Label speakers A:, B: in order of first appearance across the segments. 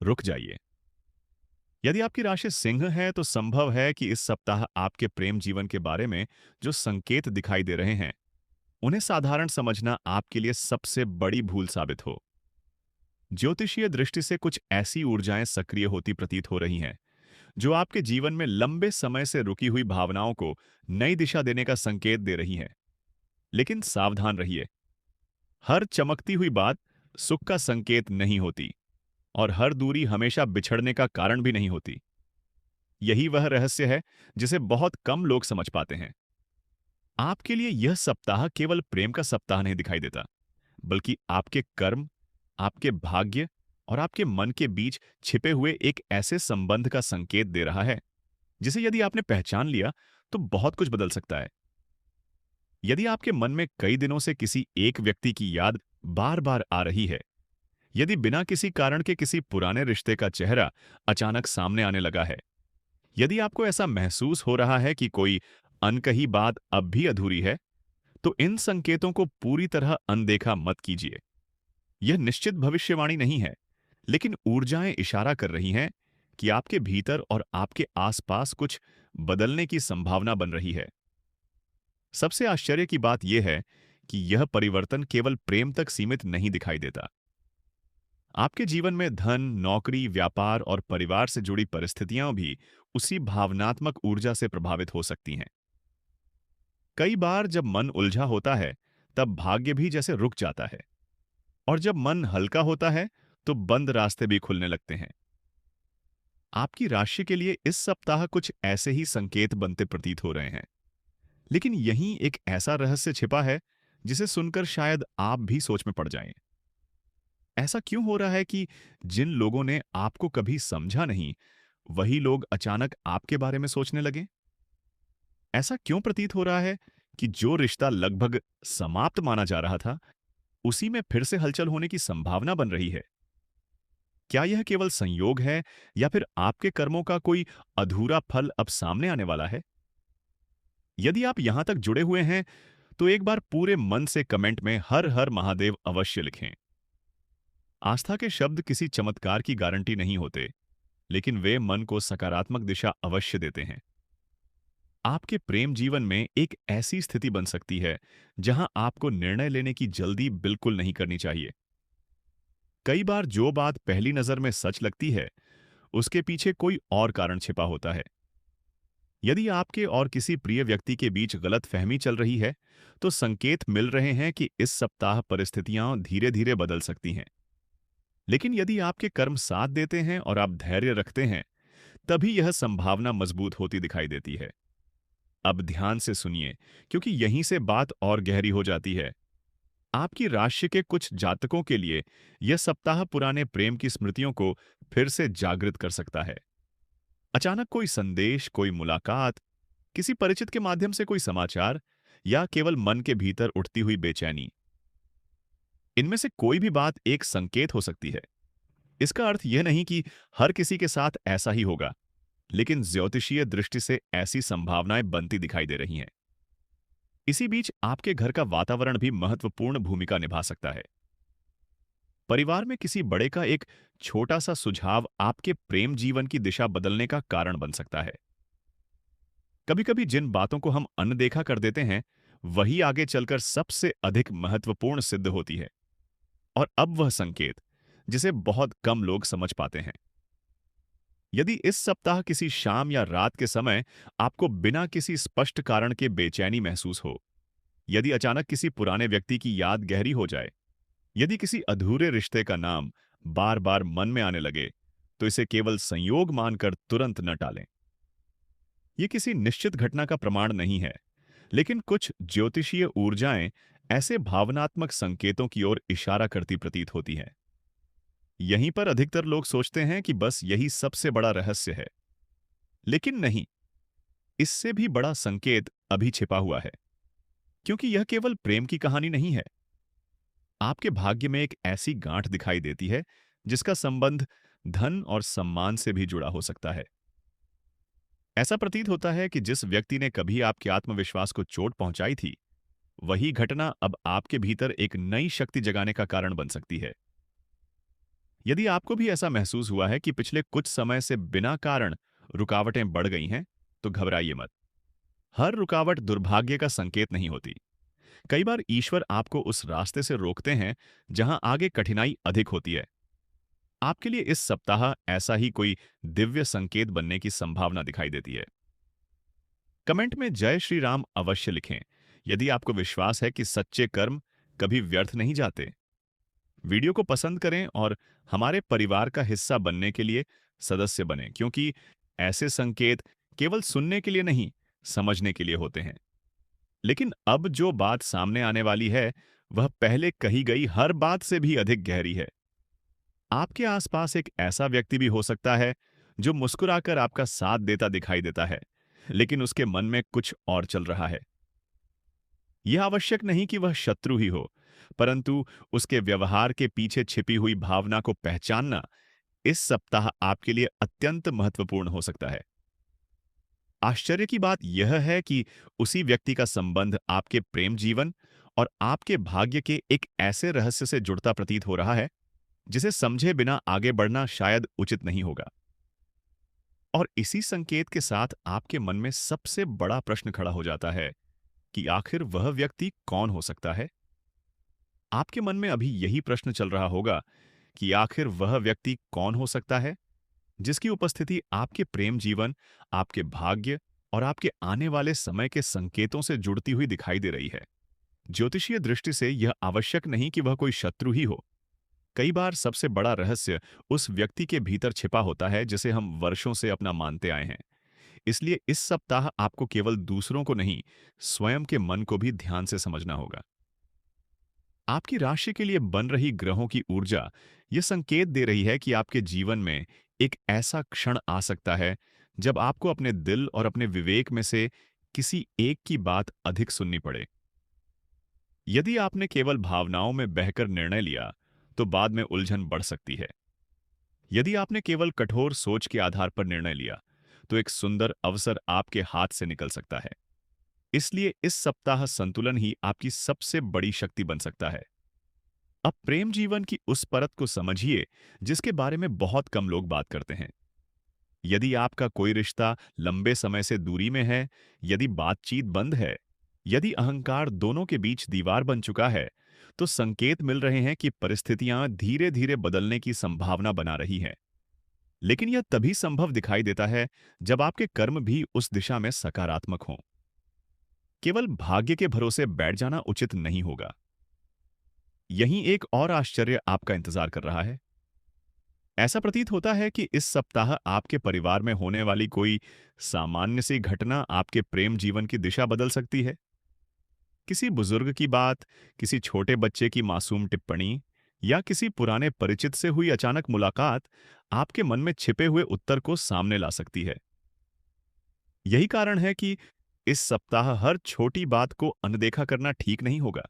A: रुक जाइए। यदि आपकी राशि सिंह है तो संभव है कि इस सप्ताह आपके प्रेम जीवन के बारे में जो संकेत दिखाई दे रहे हैं, उन्हें साधारण समझना आपके लिए सबसे बड़ी भूल साबित हो। ज्योतिषीय दृष्टि से कुछ ऐसी ऊर्जाएं सक्रिय होती प्रतीत हो रही हैं जो आपके जीवन में लंबे समय से रुकी हुई भावनाओं को नई दिशा देने का संकेत दे रही हैं। लेकिन सावधान रहिए, हर चमकती हुई बात सुख का संकेत नहीं होती और हर दूरी हमेशा बिछड़ने का कारण भी नहीं होती। यही वह रहस्य है जिसे बहुत कम लोग समझ पाते हैं। आपके लिए यह सप्ताह केवल प्रेम का सप्ताह नहीं दिखाई देता, बल्कि आपके कर्म, आपके भाग्य और आपके मन के बीच छिपे हुए एक ऐसे संबंध का संकेत दे रहा है जिसे यदि आपने पहचान लिया तो बहुत कुछ बदल सकता है। यदि आपके मन में कई दिनों से किसी एक व्यक्ति की याद बार बार आ रही है, यदि बिना किसी कारण के किसी पुराने रिश्ते का चेहरा अचानक सामने आने लगा है, यदि आपको ऐसा महसूस हो रहा है कि कोई अनकही बात अब भी अधूरी है, तो इन संकेतों को पूरी तरह अनदेखा मत कीजिए। यह निश्चित भविष्यवाणी नहीं है, लेकिन ऊर्जाएं इशारा कर रही हैं कि आपके भीतर और आपके आसपास कुछ बदलने की संभावना बन रही है। सबसे आश्चर्य की बात यह है कि यह परिवर्तन केवल प्रेम तक सीमित नहीं दिखाई देता। आपके जीवन में धन, नौकरी, व्यापार और परिवार से जुड़ी परिस्थितियां भी उसी भावनात्मक ऊर्जा से प्रभावित हो सकती हैं। कई बार जब मन उलझा होता है, तब भाग्य भी जैसे रुक जाता है, और जब मन हल्का होता है, तो बंद रास्ते भी खुलने लगते हैं। आपकी राशि के लिए इस सप्ताह कुछ ऐसे ही संकेत बनते प्रतीत हो रहे हैं। लेकिन यहीं एक ऐसा रहस्य छिपा है जिसे सुनकर शायद आप भी सोच में पड़ जाएं। ऐसा क्यों हो रहा है कि जिन लोगों ने आपको कभी समझा नहीं, वही लोग अचानक आपके बारे में सोचने लगे? ऐसा क्यों प्रतीत हो रहा है कि जो रिश्ता लगभग समाप्त माना जा रहा था, उसी में फिर से हलचल होने की संभावना बन रही है? क्या यह केवल संयोग है या फिर आपके कर्मों का कोई अधूरा फल अब सामने आने वाला है? यदि आप यहां तक जुड़े हुए हैं, तो एक बार पूरे मन से कमेंट में हर हर महादेव अवश्य लिखें। आस्था के शब्द किसी चमत्कार की गारंटी नहीं होते, लेकिन वे मन को सकारात्मक दिशा अवश्य देते हैं। आपके प्रेम जीवन में एक ऐसी स्थिति बन सकती है जहां आपको निर्णय लेने की जल्दी बिल्कुल नहीं करनी चाहिए। कई बार जो बात पहली नजर में सच लगती है, उसके पीछे कोई और कारण छिपा होता है। यदि आपके और किसी प्रिय व्यक्ति के बीच गलत फहमी चल रही है, तो संकेत मिल रहे हैं कि इस सप्ताह परिस्थितियां धीरे धीरे बदल सकती हैं। लेकिन यदि आपके कर्म साथ देते हैं और आप धैर्य रखते हैं, तभी यह संभावना मजबूत होती दिखाई देती है। अब ध्यान से सुनिए, क्योंकि यहीं से बात और गहरी हो जाती है। आपकी राशि के कुछ जातकों के लिए यह सप्ताह पुराने प्रेम की स्मृतियों को फिर से जागृत कर सकता है। अचानक कोई संदेश, कोई मुलाकात, किसी परिचित के माध्यम से कोई समाचार, या केवल मन के भीतर उठती हुई बेचैनी, इनमें से कोई भी बात एक संकेत हो सकती है। इसका अर्थ यह नहीं कि हर किसी के साथ ऐसा ही होगा, लेकिन ज्योतिषीय दृष्टि से ऐसी संभावनाएं बनती दिखाई दे रही हैं। इसी बीच आपके घर का वातावरण भी महत्वपूर्ण भूमिका निभा सकता है। परिवार में किसी बड़े का एक छोटा सा सुझाव आपके प्रेम जीवन की दिशा बदलने का कारण बन सकता है। कभी कभी जिन बातों को हम अनदेखा कर देते हैं, वही आगे चलकर सबसे अधिक महत्वपूर्ण सिद्ध होती है। और अब वह संकेत, जिसे बहुत कम लोग समझ पाते हैं। यदि इस सप्ताह किसी शाम या रात के समय आपको बिना किसी स्पष्ट कारण के बेचैनी महसूस हो, यदि अचानक किसी पुराने व्यक्ति की याद गहरी हो जाए, यदि किसी अधूरे रिश्ते का नाम बार बार मन में आने लगे, तो इसे केवल संयोग मानकर तुरंत न टालें। यह किसी निश्चित घटना का प्रमाण नहीं है, लेकिन कुछ ज्योतिषीय ऊर्जाएं ऐसे भावनात्मक संकेतों की ओर इशारा करती प्रतीत होती हैं। यहीं पर अधिकतर लोग सोचते हैं कि बस यही सबसे बड़ा रहस्य है। लेकिन नहीं, इससे भी बड़ा संकेत अभी छिपा हुआ है, क्योंकि यह केवल प्रेम की कहानी नहीं है। आपके भाग्य में एक ऐसी गांठ दिखाई देती है जिसका संबंध धन और सम्मान से भी जुड़ा हो सकता है। ऐसा प्रतीत होता है कि जिस व्यक्ति ने कभी आपके आत्मविश्वास को चोट पहुंचाई थी, वही घटना अब आपके भीतर एक नई शक्ति जगाने का कारण बन सकती है। यदि आपको भी ऐसा महसूस हुआ है कि पिछले कुछ समय से बिना कारण रुकावटें बढ़ गई हैं, तो घबराइए मत। हर रुकावट दुर्भाग्य का संकेत नहीं होती। कई बार ईश्वर आपको उस रास्ते से रोकते हैं जहां आगे कठिनाई अधिक होती है। आपके लिए इस सप्ताह ऐसा ही कोई दिव्य संकेत बनने की संभावना दिखाई देती है। कमेंट में जय श्री राम अवश्य लिखें यदि आपको विश्वास है कि सच्चे कर्म कभी व्यर्थ नहीं जाते। वीडियो को पसंद करें और हमारे परिवार का हिस्सा बनने के लिए सदस्य बनें, क्योंकि ऐसे संकेत केवल सुनने के लिए नहीं, समझने के लिए होते हैं। लेकिन अब जो बात सामने आने वाली है, वह पहले कही गई हर बात से भी अधिक गहरी है। आपके आसपास एक ऐसा व्यक्ति भी हो सकता है जो मुस्कुराकर आपका साथ देता दिखाई देता है, लेकिन उसके मन में कुछ और चल रहा है। यह आवश्यक नहीं कि वह शत्रु ही हो, परंतु उसके व्यवहार के पीछे छिपी हुई भावना को पहचानना इस सप्ताह आपके लिए अत्यंत महत्वपूर्ण हो सकता है। आश्चर्य की बात यह है कि उसी व्यक्ति का संबंध आपके प्रेम जीवन और आपके भाग्य के एक ऐसे रहस्य से जुड़ता प्रतीत हो रहा है जिसे समझे बिना आगे बढ़ना शायद उचित नहीं होगा। और इसी संकेत के साथ आपके मन में सबसे बड़ा प्रश्न खड़ा हो जाता है कि आखिर वह व्यक्ति कौन हो सकता है। आपके मन में अभी यही प्रश्न चल रहा होगा कि आखिर वह व्यक्ति कौन हो सकता है जिसकी उपस्थिति आपके प्रेम जीवन, आपके भाग्य और आपके आने वाले समय के संकेतों से जुड़ती हुई दिखाई दे रही है। ज्योतिषीय दृष्टि से यह आवश्यक नहीं कि वह कोई शत्रु ही हो। कई बार सबसे बड़ा रहस्य उस व्यक्ति के भीतर छिपा होता है जिसे हम वर्षों से अपना मानते आए हैं। इसलिए इस सप्ताह आपको केवल दूसरों को नहीं, स्वयं के मन को भी ध्यान से समझना होगा। आपकी राशि के लिए बन रही ग्रहों की ऊर्जा यह संकेत दे रही है कि आपके जीवन में एक ऐसा क्षण आ सकता है जब आपको अपने दिल और अपने विवेक में से किसी एक की बात अधिक सुननी पड़े। यदि आपने केवल भावनाओं में बहकर निर्णय लिया, तो बाद में उलझन बढ़ सकती है। यदि आपने केवल कठोर सोच के आधार पर निर्णय लिया, तो एक सुंदर अवसर आपके हाथ से निकल सकता है। इसलिए इस सप्ताह संतुलन ही आपकी सबसे बड़ी शक्ति बन सकता है। अब प्रेम जीवन की उस परत को समझिए जिसके बारे में बहुत कम लोग बात करते हैं। यदि आपका कोई रिश्ता लंबे समय से दूरी में है, यदि बातचीत बंद है, यदि अहंकार दोनों के बीच दीवार बन चुका है, तो संकेत मिल रहे हैं कि परिस्थितियां धीरे धीरे बदलने की संभावना बना रही हैं। लेकिन यह तभी संभव दिखाई देता है जब आपके कर्म भी उस दिशा में सकारात्मक हों। केवल भाग्य के भरोसे बैठ जाना उचित नहीं होगा। यहीं एक और आश्चर्य आपका इंतजार कर रहा है। ऐसा प्रतीत होता है कि इस सप्ताह आपके परिवार में होने वाली कोई सामान्य सी घटना आपके प्रेम जीवन की दिशा बदल सकती है। किसी बुजुर्ग की बात, किसी छोटे बच्चे की मासूम टिप्पणी या किसी पुराने परिचित से हुई अचानक मुलाकात आपके मन में छिपे हुए उत्तर को सामने ला सकती है। यही कारण है कि इस सप्ताह हर छोटी बात को अनदेखा करना ठीक नहीं होगा।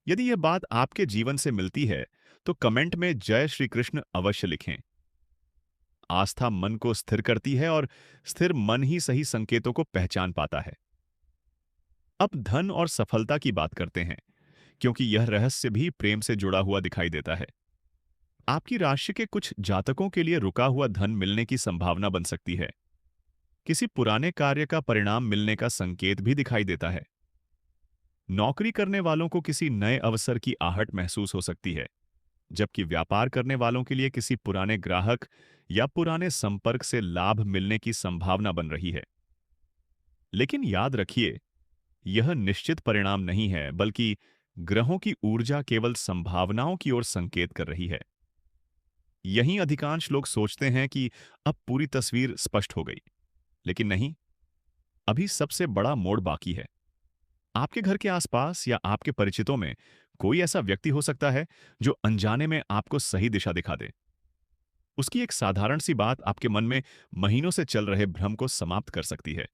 A: यदि यह बात आपके जीवन से मिलती है, तो कमेंट में जय श्री कृष्ण अवश्य लिखें। आस्था मन को स्थिर करती है और स्थिर मन ही सही संकेतों को पहचान पाता है। अब धन और सफलता की बात करते हैं, क्योंकि यह रहस्य भी प्रेम से जुड़ा हुआ दिखाई देता है। आपकी राशि के कुछ जातकों के लिए रुका हुआ धन मिलने की संभावना बन सकती है। किसी पुराने कार्य का परिणाम मिलने का संकेत भी दिखाई देता है। नौकरी करने वालों को किसी नए अवसर की आहट महसूस हो सकती है, जबकि व्यापार करने वालों के लिए किसी पुराने ग्राहक या पुराने संपर्क से लाभ मिलने की संभावना बन रही है। लेकिन याद रखिए, यह निश्चित परिणाम नहीं है, बल्कि ग्रहों की ऊर्जा केवल संभावनाओं की ओर संकेत कर रही है। यहीं अधिकांश लोग सोचते हैं कि अब पूरी तस्वीर स्पष्ट हो गई, लेकिन नहीं, अभी सबसे बड़ा मोड़ बाकी है। आपके घर के आसपास या आपके परिचितों में कोई ऐसा व्यक्ति हो सकता है जो अनजाने में आपको सही दिशा दिखा दे। उसकी एक साधारण सी बात आपके मन में महीनों से चल रहे भ्रम को समाप्त कर सकती है।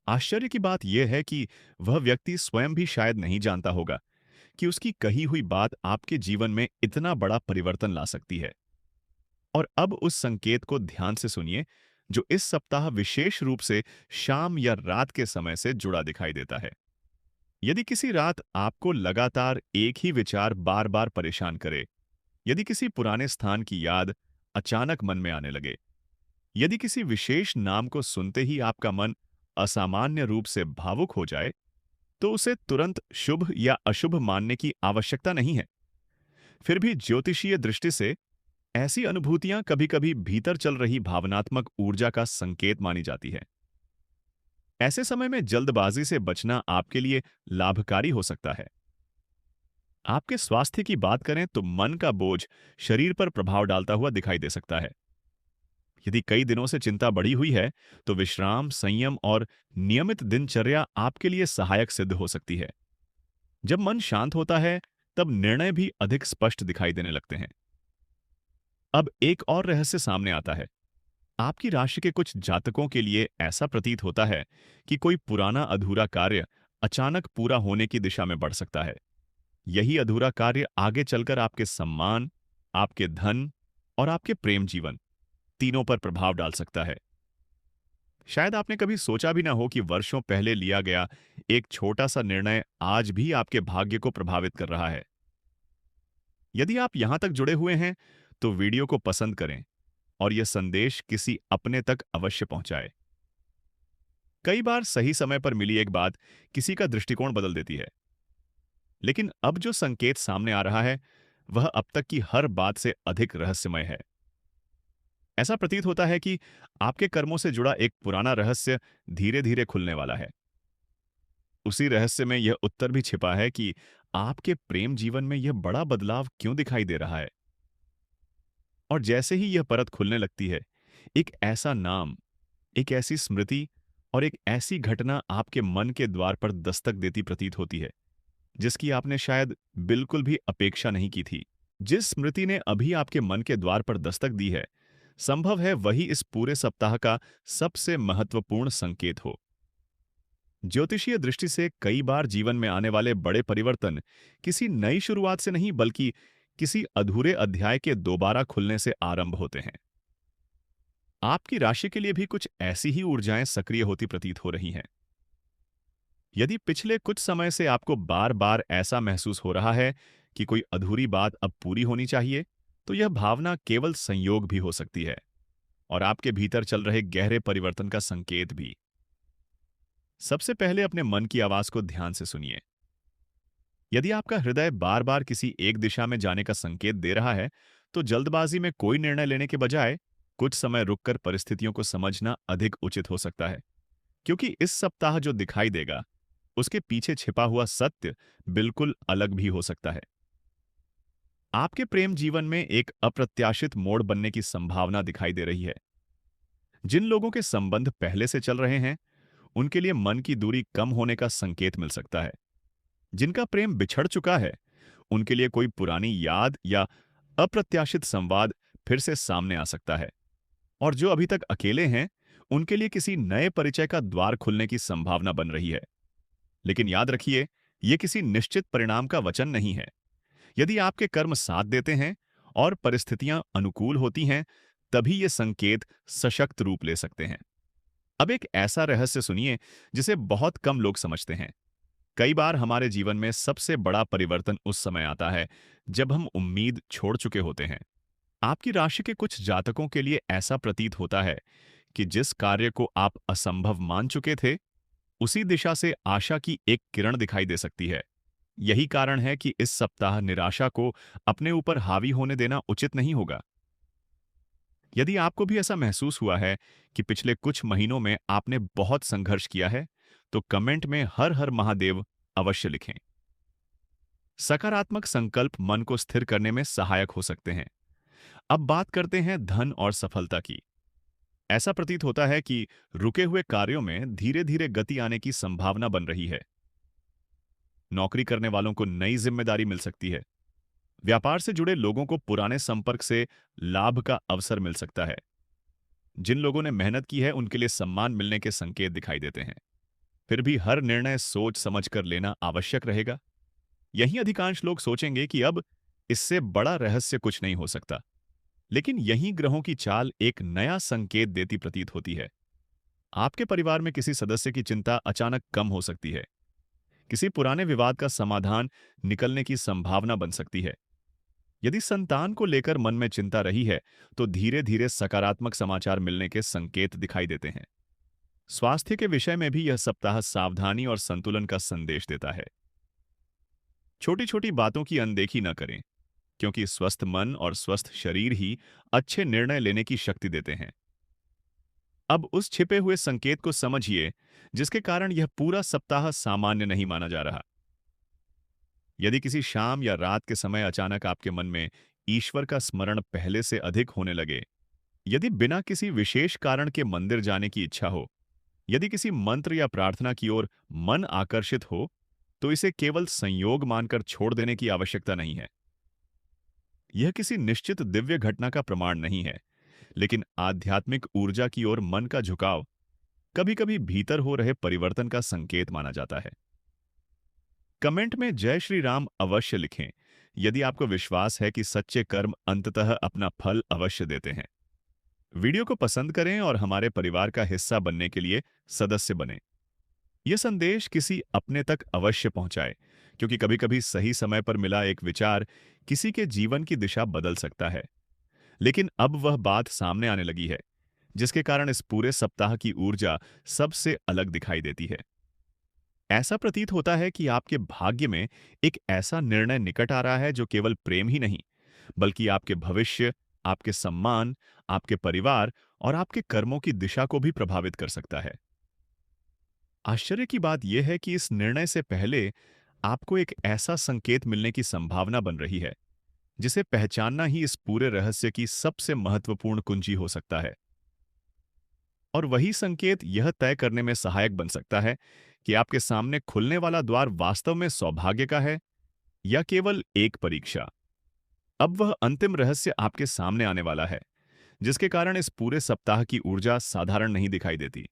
A: आश्चर्य की बात यह है कि वह व्यक्ति स्वयं भी शायद नहीं जानता होगा कि उसकी कही हुई बात आपके जीवन में इतना बड़ा परिवर्तन ला सकती है। और अब उस संकेत को ध्यान से सुनिए, जो इस सप्ताह विशेष रूप से शाम या रात के समय से जुड़ा दिखाई देता है। यदि किसी रात आपको लगातार एक ही विचार बार बार परेशान करे, यदि किसी पुराने स्थान की याद अचानक मन में आने लगे, यदि किसी विशेष नाम को सुनते ही आपका मन असामान्य रूप से भावुक हो जाए, तो उसे तुरंत शुभ या अशुभ मानने की आवश्यकता नहीं है। फिर भी ज्योतिषीय दृष्टि से ऐसी अनुभूतियां कभी-कभी भीतर चल रही भावनात्मक ऊर्जा का संकेत मानी जाती है। ऐसे समय में जल्दबाजी से बचना आपके लिए लाभकारी हो सकता है। आपके स्वास्थ्य की बात करें तो मन का बोझ शरीर पर प्रभाव डालता हुआ दिखाई दे सकता है। यदि कई दिनों से चिंता बढ़ी हुई है, तो विश्राम, संयम और नियमित दिनचर्या आपके लिए सहायक सिद्ध हो सकती है। जब मन शांत होता है, तब निर्णय भी अधिक स्पष्ट दिखाई देने लगते हैं। अब एक और रहस्य सामने आता है। आपकी राशि के कुछ जातकों के लिए ऐसा प्रतीत होता है कि कोई पुराना अधूरा कार्य अचानक पूरा होने की दिशा में बढ़ सकता है। यही अधूरा कार्य आगे चलकर आपके सम्मान, आपके धन और आपके प्रेम जीवन तीनों पर प्रभाव डाल सकता है। शायद आपने कभी सोचा भी ना हो कि वर्षों पहले लिया गया एक छोटा सा निर्णय आज भी आपके भाग्य को प्रभावित कर रहा है। यदि आप यहां तक जुड़े हुए हैं, तो वीडियो को पसंद करें और यह संदेश किसी अपने तक अवश्य पहुंचाए। कई बार सही समय पर मिली एक बात किसी का दृष्टिकोण बदल देती है, लेकिन अब जो संकेत सामने आ रहा है, वह अब तक की हर बात से अधिक रहस्यमय है। ऐसा प्रतीत होता है कि आपके कर्मों से जुड़ा एक पुराना रहस्य धीरे धीरे खुलने वाला है। उसी रहस्य में यह उत्तर भी छिपा है कि आपके प्रेम जीवन में यह बड़ा बदलाव क्यों दिखाई दे रहा है। और जैसे ही यह परत खुलने लगती है, एक ऐसा नाम, एक ऐसी स्मृति और एक ऐसी घटना आपके मन के द्वार पर दस्तक देती प्रतीत होती है, जिसकी आपने शायद बिल्कुल भी अपेक्षा नहीं की थी। जिस स्मृति ने अभी आपके मन के द्वार पर दस्तक दी है, संभव है वही इस पूरे सप्ताह का सबसे महत्वपूर्ण संकेत हो। ज्योतिषीय दृष्टि से कई बार जीवन में आने वाले बड़े परिवर्तन किसी नई शुरुआत से नहीं, बल्कि किसी अधूरे अध्याय के दोबारा खुलने से आरंभ होते हैं। आपकी राशि के लिए भी कुछ ऐसी ही ऊर्जाएं सक्रिय होती प्रतीत हो रही हैं। यदि पिछले कुछ समय से आपको बार बार ऐसा महसूस हो रहा है कि कोई अधूरी बात अब पूरी होनी चाहिए, तो यह भावना केवल संयोग भी हो सकती है और आपके भीतर चल रहे गहरे परिवर्तन का संकेत भी। सबसे पहले अपने मन की आवाज को ध्यान से सुनिए। यदि आपका हृदय बार बार किसी एक दिशा में जाने का संकेत दे रहा है, तो जल्दबाजी में कोई निर्णय लेने के बजाय कुछ समय रुककर परिस्थितियों को समझना अधिक उचित हो सकता है। क्योंकि इस सप्ताह जो दिखाई देगा, उसके पीछे छिपा हुआ सत्य बिल्कुल अलग भी हो सकता है। आपके प्रेम जीवन में एक अप्रत्याशित मोड़ बनने की संभावना दिखाई दे रही है। जिन लोगों के संबंध पहले से चल रहे हैं, उनके लिए मन की दूरी कम होने का संकेत मिल सकता है। जिनका प्रेम बिछड़ चुका है, उनके लिए कोई पुरानी याद या अप्रत्याशित संवाद फिर से सामने आ सकता है। और जो अभी तक अकेले हैं, उनके लिए किसी नए परिचय का द्वार खुलने की संभावना बन रही है। लेकिन याद रखिए, यह किसी निश्चित परिणाम का वचन नहीं है। यदि आपके कर्म साथ देते हैं और परिस्थितियां अनुकूल होती हैं, तभी ये संकेत सशक्त रूप ले सकते हैं। अब एक ऐसा रहस्य सुनिए जिसे बहुत कम लोग समझते हैं। कई बार हमारे जीवन में सबसे बड़ा परिवर्तन उस समय आता है जब हम उम्मीद छोड़ चुके होते हैं। आपकी राशि के कुछ जातकों के लिए ऐसा प्रतीत होता है कि जिस कार्य को आप असंभव मान चुके थे, उसी दिशा से आशा की एक किरण दिखाई दे सकती है। यही कारण है कि इस सप्ताह निराशा को अपने ऊपर हावी होने देना उचित नहीं होगा। यदि आपको भी ऐसा महसूस हुआ है कि पिछले कुछ महीनों में आपने बहुत संघर्ष किया है, तो कमेंट में हर हर महादेव अवश्य लिखें। सकारात्मक संकल्प मन को स्थिर करने में सहायक हो सकते हैं। अब बात करते हैं धन और सफलता की। ऐसा प्रतीत होता है कि रुके हुए कार्यों में धीरे धीरे गति आने की संभावना बन रही है। नौकरी करने वालों को नई जिम्मेदारी मिल सकती है। व्यापार से जुड़े लोगों को पुराने संपर्क से लाभ का अवसर मिल सकता है। जिन लोगों ने मेहनत की है, उनके लिए सम्मान मिलने के संकेत दिखाई देते हैं। फिर भी हर निर्णय सोच समझकर लेना आवश्यक रहेगा। यही अधिकांश लोग सोचेंगे कि अब इससे बड़ा रहस्य कुछ नहीं हो सकता। लेकिन यही ग्रहों की चाल एक नया संकेत देती प्रतीत होती है। आपके परिवार में किसी सदस्य की चिंता अचानक कम हो सकती है। किसी पुराने विवाद का समाधान निकलने की संभावना बन सकती है। यदि संतान को लेकर मन में चिंता रही है, तो धीरे धीरे सकारात्मक समाचार मिलने के संकेत दिखाई देते हैं। स्वास्थ्य के विषय में भी यह सप्ताह सावधानी और संतुलन का संदेश देता है। छोटी छोटी बातों की अनदेखी न करें, क्योंकि स्वस्थ मन और स्वस्थ शरीर ही अच्छे निर्णय लेने की शक्ति देते हैं। अब उस छिपे हुए संकेत को समझिए, जिसके कारण यह पूरा सप्ताह सामान्य नहीं माना जा रहा। यदि किसी शाम या रात के समय अचानक आपके मन में ईश्वर का स्मरण पहले से अधिक होने लगे, यदि बिना किसी विशेष कारण के मंदिर जाने की इच्छा हो, यदि किसी मंत्र या प्रार्थना की ओर मन आकर्षित हो, तो इसे केवल संयोग मानकर छोड़ देने की आवश्यकता नहीं है। यह किसी निश्चित दिव्य घटना का प्रमाण नहीं है, लेकिन आध्यात्मिक ऊर्जा की ओर मन का झुकाव कभी-कभी भीतर हो रहे परिवर्तन का संकेत माना जाता है। कमेंट में जय श्री राम अवश्य लिखें, यदि आपको विश्वास है कि सच्चे कर्म अंततः अपना फल अवश्य देते हैं। वीडियो को पसंद करें और हमारे परिवार का हिस्सा बनने के लिए सदस्य बनें। यह संदेश किसी अपने तक अवश्य पहुंचाए, क्योंकि कभी-कभी सही समय पर मिला एक विचार किसी के जीवन की दिशा बदल सकता है। लेकिन अब वह बात सामने आने लगी है, जिसके कारण इस पूरे सप्ताह की ऊर्जा सबसे अलग दिखाई देती है। ऐसा प्रतीत होता है कि आपके भाग्य में एक ऐसा निर्णय निकट आ रहा है जो केवल प्रेम ही नहीं, बल्कि आपके भविष्य, आपके सम्मान, आपके परिवार और आपके कर्मों की दिशा को भी प्रभावित कर सकता है। आश्चर्य की बात यह है कि इस निर्णय से पहले आपको एक ऐसा संकेत मिलने की संभावना बन रही है, जिसे पहचानना ही इस पूरे रहस्य की सबसे महत्वपूर्ण कुंजी हो सकता है। और वही संकेत यह तय करने में सहायक बन सकता है कि आपके सामने खुलने वाला द्वार वास्तव में सौभाग्य का है या केवल एक परीक्षा। अब वह अंतिम रहस्य आपके सामने आने वाला है, जिसके कारण इस पूरे सप्ताह की ऊर्जा साधारण नहीं दिखाई देती।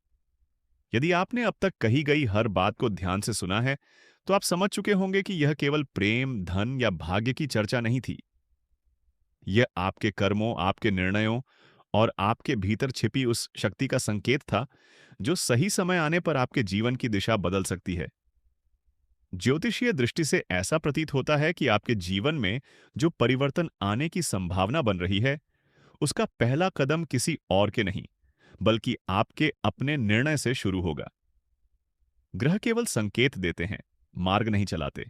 A: यदि आपने अब तक कही गई हर बात को ध्यान से सुना है, तो आप समझ चुके होंगे कि यह केवल प्रेम, धन या भाग्य की चर्चा नहीं थी। यह आपके कर्मों, आपके निर्णयों और आपके भीतर छिपी उस शक्ति का संकेत था, जो सही समय आने पर आपके जीवन की दिशा बदल सकती है। ज्योतिषीय दृष्टि से ऐसा प्रतीत होता है कि आपके जीवन में जो परिवर्तन आने की संभावना बन रही है, उसका पहला कदम किसी और के नहीं, बल्कि आपके अपने निर्णय से शुरू होगा। ग्रह केवल संकेत देते हैं, मार्ग नहीं चलाते।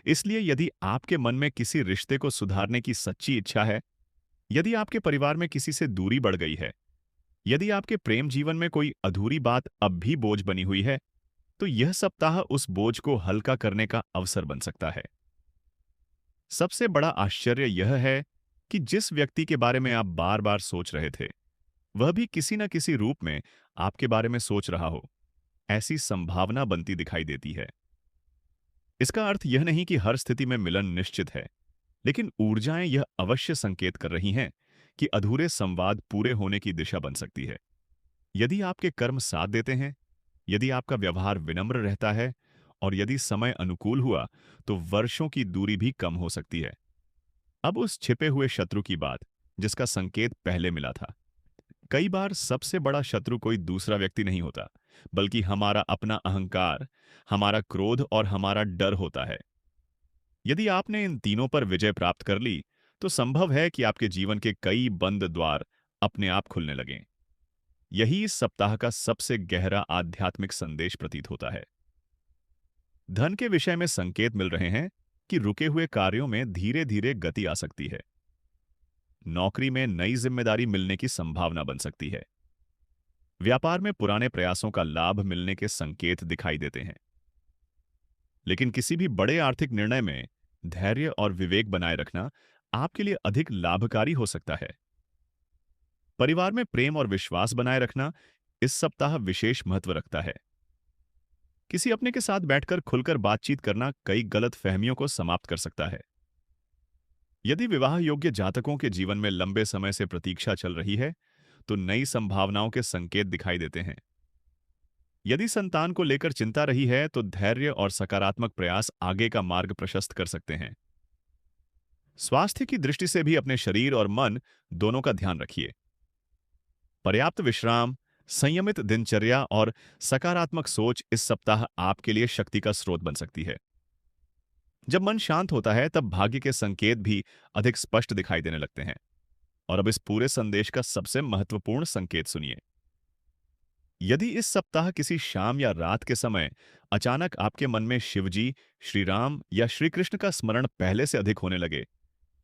A: इसलिए यदि आपके मन में किसी रिश्ते को सुधारने की सच्ची इच्छा है, यदि आपके परिवार में किसी से दूरी बढ़ गई है, यदि आपके प्रेम जीवन में कोई अधूरी बात अब भी बोझ बनी हुई है, तो यह सप्ताह उस बोझ को हल्का करने का अवसर बन सकता है। सबसे बड़ा आश्चर्य यह है कि जिस व्यक्ति के बारे में आप बार बार सोच रहे थे, वह भी किसी न किसी रूप में आपके बारे में सोच रहा हो, ऐसी संभावना बनती दिखाई देती है। इसका अर्थ यह नहीं कि हर स्थिति में मिलन निश्चित है, लेकिन ऊर्जाएं यह अवश्य संकेत कर रही हैं कि अधूरे संवाद पूरे होने की दिशा बन सकती है। यदि आपके कर्म साथ देते हैं, यदि आपका व्यवहार विनम्र रहता है और यदि समय अनुकूल हुआ, तो वर्षों की दूरी भी कम हो सकती है। अब उस छिपे हुए शत्रु की बात, जिसका संकेत पहले मिला था। कई बार सबसे बड़ा शत्रु कोई दूसरा व्यक्ति नहीं होता, बल्कि हमारा अपना अहंकार, हमारा क्रोध और हमारा डर होता है। यदि आपने इन तीनों पर विजय प्राप्त कर ली, तो संभव है कि आपके जीवन के कई बंद द्वार अपने आप खुलने लगें। यही इस सप्ताह का सबसे गहरा आध्यात्मिक संदेश प्रतीत होता है। धन के विषय में संकेत मिल रहे हैं कि रुके हुए कार्यों में धीरे धीरे गति आ सकती है। नौकरी में नई जिम्मेदारी मिलने की संभावना बन सकती है। व्यापार में पुराने प्रयासों का लाभ मिलने के संकेत दिखाई देते हैं। लेकिन किसी भी बड़े आर्थिक निर्णय में धैर्य और विवेक बनाए रखना आपके लिए अधिक लाभकारी हो सकता है। परिवार में प्रेम और विश्वास बनाए रखना इस सप्ताह विशेष महत्व रखता है। किसी अपने के साथ बैठकर खुलकर बातचीत करना कई गलत फहमियों को समाप्त कर सकता है। यदि विवाह योग्य जातकों के जीवन में लंबे समय से प्रतीक्षा चल रही है, तो नई संभावनाओं के संकेत दिखाई देते हैं। यदि संतान को लेकर चिंता रही है, तो धैर्य और सकारात्मक प्रयास आगे का मार्ग प्रशस्त कर सकते हैं। स्वास्थ्य की दृष्टि से भी अपने शरीर और मन दोनों का ध्यान रखिए। पर्याप्त विश्राम, संयमित दिनचर्या और सकारात्मक सोच इस सप्ताह आपके लिए शक्ति का स्रोत बन सकती है। जब मन शांत होता है तब भाग्य के संकेत भी अधिक स्पष्ट दिखाई देने लगते हैं। और अब इस पूरे संदेश का सबसे महत्वपूर्ण संकेत सुनिए। यदि इस सप्ताह किसी शाम या रात के समय अचानक आपके मन में शिवजी, श्री राम या श्री कृष्ण का स्मरण पहले से अधिक होने लगे,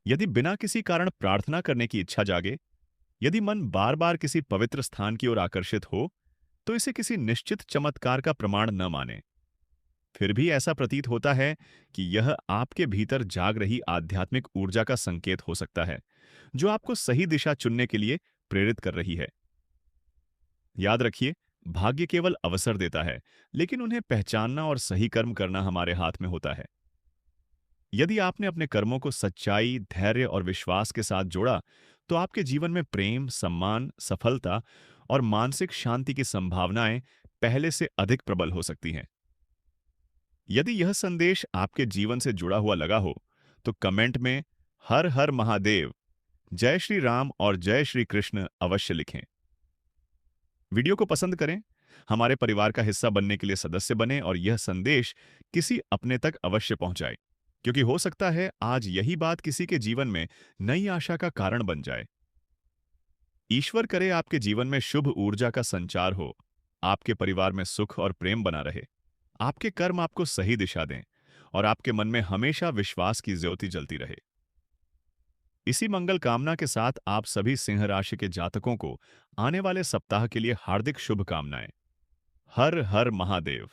A: यदि बिना किसी कारण प्रार्थना करने की इच्छा जागे, यदि मन बार बार किसी पवित्र स्थान की ओर आकर्षित हो, तो इसे किसी निश्चित चमत्कार का प्रमाण न माने। फिर भी ऐसा प्रतीत होता है कि यह आपके भीतर जाग रही आध्यात्मिक ऊर्जा का संकेत हो सकता है, जो आपको सही दिशा चुनने के लिए प्रेरित कर रही है। याद रखिए, भाग्य केवल अवसर देता है, लेकिन उन्हें पहचानना और सही कर्म करना हमारे हाथ में होता है। यदि आपने अपने कर्मों को सच्चाई, धैर्य और विश्वास के साथ जोड़ा, तो आपके जीवन में प्रेम, सम्मान, सफलता और मानसिक शांति की संभावनाएं पहले से अधिक प्रबल हो सकती हैं। यदि यह संदेश आपके जीवन से जुड़ा हुआ लगा हो, तो कमेंट में हर हर महादेव, जय श्री राम और जय श्री कृष्ण अवश्य लिखें। वीडियो को पसंद करें, हमारे परिवार का हिस्सा बनने के लिए सदस्य बने और यह संदेश किसी अपने तक अवश्य पहुंचाए, क्योंकि हो सकता है आज यही बात किसी के जीवन में नई आशा का कारण बन जाए। ईश्वर करे आपके जीवन में शुभ ऊर्जा का संचार हो, आपके परिवार में सुख और प्रेम बना रहे, आपके कर्म आपको सही दिशा दें और आपके मन में हमेशा विश्वास की ज्योति जलती रहे। इसी मंगल कामना के साथ आप सभी सिंह राशि के जातकों को आने वाले सप्ताह के लिए हार्दिक शुभकामनाएं। हर हर महादेव।